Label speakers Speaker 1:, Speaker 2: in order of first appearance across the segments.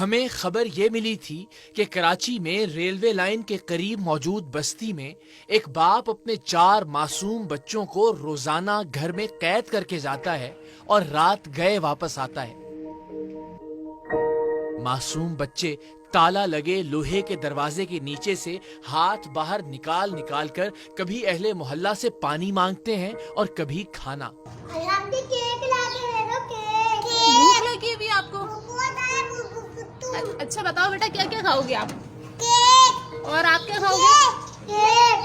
Speaker 1: हमें खबर ये मिली थी कि कराची में रेलवे लाइन के करीब मौजूद बस्ती में एक बाप अपने 4 मासूम बच्चों को रोजाना घर में कैद करके जाता है और रात गए वापस आता है। मासूम बच्चे ताला लगे लोहे के दरवाजे के नीचे से हाथ बाहर निकाल निकाल कर कभी अहले मोहल्ला से पानी मांगते हैं और कभी खाना।
Speaker 2: केक ला के दे दो, केक।
Speaker 3: भूख लगी हुई है आपको?
Speaker 2: बहुत है, बुद्धू।
Speaker 3: अच्छा बताओ बेटा, क्या क्या खाओगे आप?
Speaker 2: केक।
Speaker 3: और आप क्या खाओगे?
Speaker 2: केक।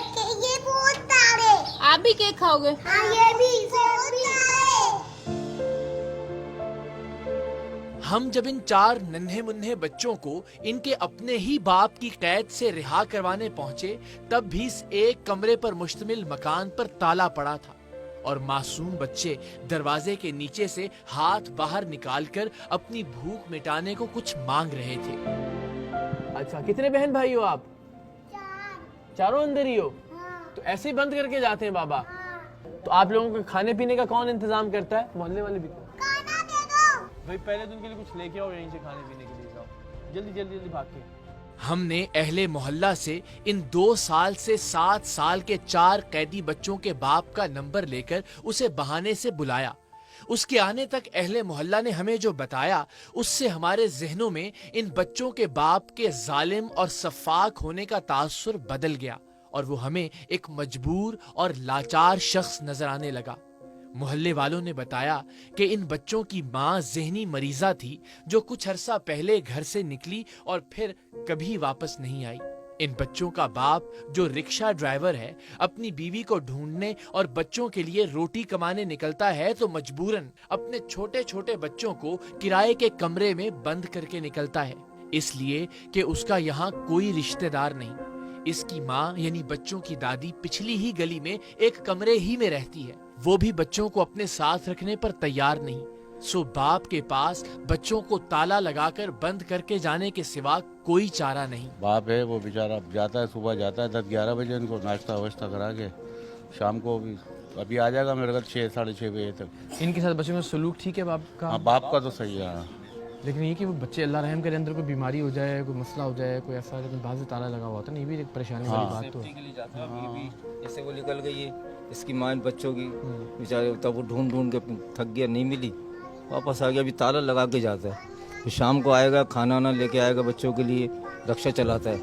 Speaker 2: ये बहुत सारे।
Speaker 3: आप भी केक खाओगे?
Speaker 2: हाँ, ये भी बहुत सारे।
Speaker 1: हम जब इन 4 नन्हे मुन्ने बच्चों को इनके अपने ही बाप की कैद से रिहा करवाने पहुंचे, तब भी इस एक कमरे पर मुश्तमिल मकान पर ताला पड़ा था और मासूम बच्चे दरवाजे के नीचे से हाथ बाहर निकालकर अपनी भूख मिटाने को कुछ मांग रहे थे।
Speaker 4: अच्छा, कितने बहन भाई हो आप? चारों अंदर ही हो?
Speaker 2: हाँ,
Speaker 4: तो ऐसे ही बंद करके जाते हैं बाबा?
Speaker 2: हाँ।
Speaker 4: तो आप लोगों के खाने पीने का कौन इंतजाम करता है? मोहल्ले वाले भी?
Speaker 2: खाना दे दो।
Speaker 4: भाई पहले तो उनके लिए कुछ लेके आओ, यहीं से खाने पीने के लिए जाओ, जल्दी जल्दी जल्दी भाग के।
Speaker 1: हमने अहले मोहल्ला से इन 2 साल से 7 साल के 4 कैदी बच्चों के बाप का नंबर लेकर उसे बहाने से बुलाया। उसके आने तक अहले मोहल्ला ने हमें जो बताया, उससे हमारे जहनों में इन बच्चों के बाप के जालिम और सफाक होने का तासुर बदल गया और वो हमें एक मजबूर और लाचार शख्स नजर आने लगा। मोहल्ले वालों ने बताया कि इन बच्चों की मां ज़हनी मरीजा थी जो कुछ अरसा पहले घर से निकली और फिर कभी वापस नहीं आई। इन बच्चों का बाप जो रिक्शा ड्राइवर है, अपनी बीवी को ढूंढने और बच्चों के लिए रोटी कमाने निकलता है तो मजबूरन अपने छोटे छोटे बच्चों को किराए के कमरे में बंद करके निकलता है, इसलिए कि उसका यहाँ कोई रिश्तेदार नहीं। इसकी माँ यानी बच्चों की दादी पिछली ही गली में एक कमरे ही में रहती है, वो भी बच्चों को अपने साथ रखने पर तैयार नहीं। सो बाप के पास बच्चों को ताला लगाकर बंद करके जाने के सिवा कोई चारा नहीं।
Speaker 5: बाप है वो बेचारा जाता है, सुबह जाता है 10-11 बजे, इनको नाश्ता वाश्ता करा के शाम को अभी आ जाएगा मेरे घर 6 साढ़े 6 बजे तक।
Speaker 4: इनके साथ बच्चों का सलूक ठीक है बाप का?
Speaker 5: हाँ, बाप का तो सही है।
Speaker 4: लेकिन ये कि वो बच्चे अल्लाह रहम करे, अंदर कोई बीमारी हो जाए, कोई मसला हो जाए, कोई ऐसा, लेकिन बाहर से ताला लगा हुआ होता है ना, ये भी एक परेशानी वाली बात तो है।
Speaker 6: के लिए जाता है। अभी भी जैसे वो निकल गई है, इसकी माँ इन बच्चों की बेचारे, तब वो ढूंढ ढूंढ के थक गया, नहीं मिली, वापस आ गया। अभी ताला लगा के जाता है, फिर शाम को आएगा, खाना वाना लेके आएगा बच्चों के लिए, रक्षा चलाता है।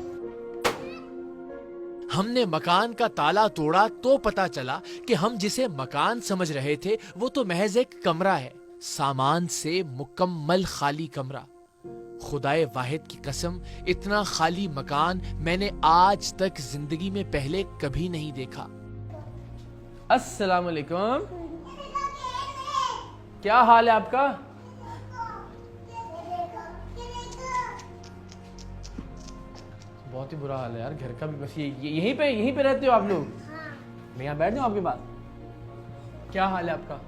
Speaker 1: हमने मकान का ताला तोड़ा तो पता चला कि हम जिसे मकान समझ रहे थे वो तो महज एक कमरा है, सामान से मुकम्मल खाली कमरा। खुदाए वाहिद की कसम, इतना खाली मकान मैंने आज तक जिंदगी में पहले कभी नहीं देखा।
Speaker 4: अस्सलाम वालेकुम, क्या हाल है आपका? बहुत ही बुरा हाल है यार, घर का भी। बस ये यहीं पे रहते हो आप लोग? मैं यहाँ बैठ जाऊँ आपके पास? क्या हाल है आपका?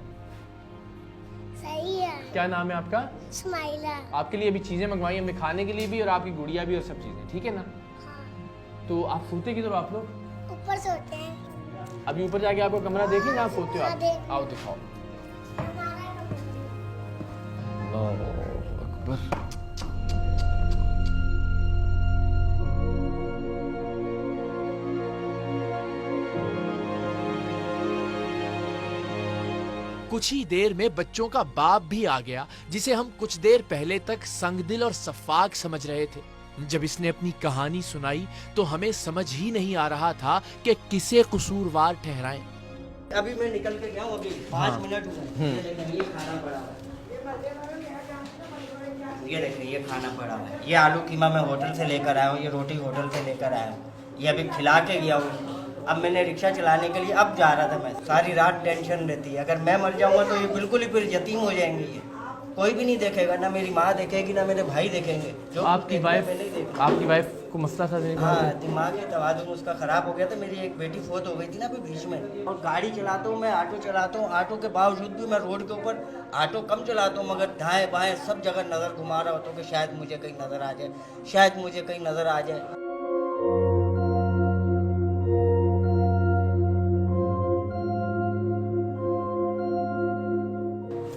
Speaker 2: सही है।
Speaker 4: क्या नाम है आपका?
Speaker 2: स्माइला।
Speaker 4: आपके लिए अभी चीजें मंगवाई हमने, खाने के लिए भी और आपकी गुड़िया भी और सब चीजें, ठीक है ना? तो आप सोते किधर हो आप लोग?
Speaker 2: ऊपर सोते हैं।
Speaker 4: अभी ऊपर जाके आपको कमरा देखें जहाँ सोते हो
Speaker 2: हाँ,
Speaker 4: आप?
Speaker 2: देख।
Speaker 4: आओ दिखाओ। अकबर।
Speaker 1: कुछ ही देर में बच्चों का बाप भी आ गया, जिसे हम कुछ देर पहले तक संगदिल और सफाक समझ रहे थे। जब इसने अपनी कहानी सुनाई तो हमें समझ ही नहीं आ रहा था कि किसे कसूरवार ठहराएं।
Speaker 7: अभी मैं निकल के गया हूँ, अभी 5 मिनट हुए। ये देखिए, ये खाना पड़ा हुआ है। ये देखिए, ये खाना पड़ा हुआ है। ये आलू कीमा मैं होटल से लेकर आया हूँ, ये रोटी होटल से लेकर आया हूँ, ये अभी खिला के गया हूँ। अब मैंने रिक्शा चलाने के लिए अब जा रहा था मैं। सारी रात टेंशन रहती है, अगर मैं मर जाऊंगा तो ये बिल्कुल ही फिर यतीम हो जाएंगे। ये कोई भी नहीं देखेगा, ना मेरी माँ देखेगी, ना मेरे भाई देखेंगे। जो
Speaker 4: आपकी वाइफ को मसला था?
Speaker 7: हाँ, दिमाग के तवाज़ुन उसका ख़राब हो गया था। मेरी एक बेटी फोत हो गई थी ना अभी बीच में। और गाड़ी चलाता हूँ मैं, ऑटो चलाता हूँ, ऑटो के बावजूद भी मैं रोड के ऊपर ऑटो कम चलाता हूँ, मगर दाएं बाएं सब जगह नज़र घुमा रहा होता हूँ कि शायद मुझे कहीं नज़र आ जाए, शायद मुझे कहीं नज़र आ जाए।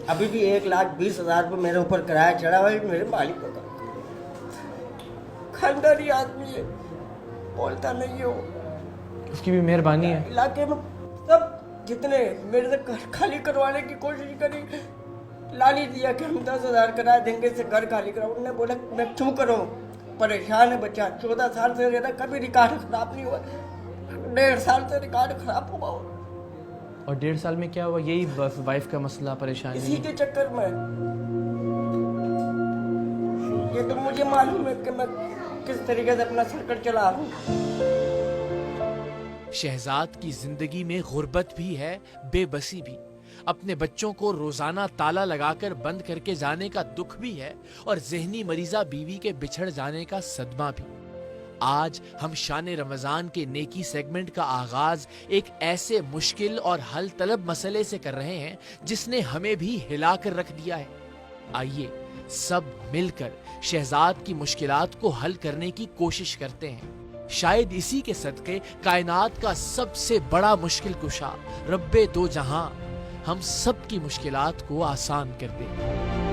Speaker 7: अभी भी 1,20,000 रुपये मेरे ऊपर किराया चढ़ा हुआ है, मेरे मालिक को खानदानी आदमी है, बोलता नहीं है वो।
Speaker 4: उसकी भी मेहरबानी है।
Speaker 7: इलाके में सब जितने मेरे से घर खाली करवाने की कोशिश करी, लाली दिया कि हम 10,000 करा देंगे से घर खाली करा। उन्होंने बोला मैं क्यों करूँ, परेशान है बच्चा, 14 साल से रहता, कभी रिकॉर्ड खराब नहीं हुआ, 1.5 साल से रिकॉर्ड खराब हुआ।
Speaker 4: और 1.5 साल में क्या हुआ? यही वाइफ का मसला, परेशानी।
Speaker 7: इसी के चक्कर में ये तो मुझे मालूम है कि मैं किस तरीके से अपना सर्कल चला रहा हूँ।
Speaker 1: शहजाद की जिंदगी में गुर्बत भी है, बेबसी भी। अपने बच्चों को रोजाना ताला लगाकर बंद करके जाने का दुख भी है और जहनी मरीजा बीवी के बिछड़ जाने का सदमा भी। आज हम शान रमजान के नेकी सेगमेंट का आगाज एक ऐसे मुश्किल और हल तलब मसले से कर रहे हैं जिसने हमें भी हिला कर रख दिया है। आइए सब मिलकर शहजाद की मुश्किलात को हल करने की कोशिश करते हैं। शायद इसी के सदके कायनात का सबसे बड़ा मुश्किल कुशा रब्बे दो जहां हम सब की मुश्किलात को आसान कर दे।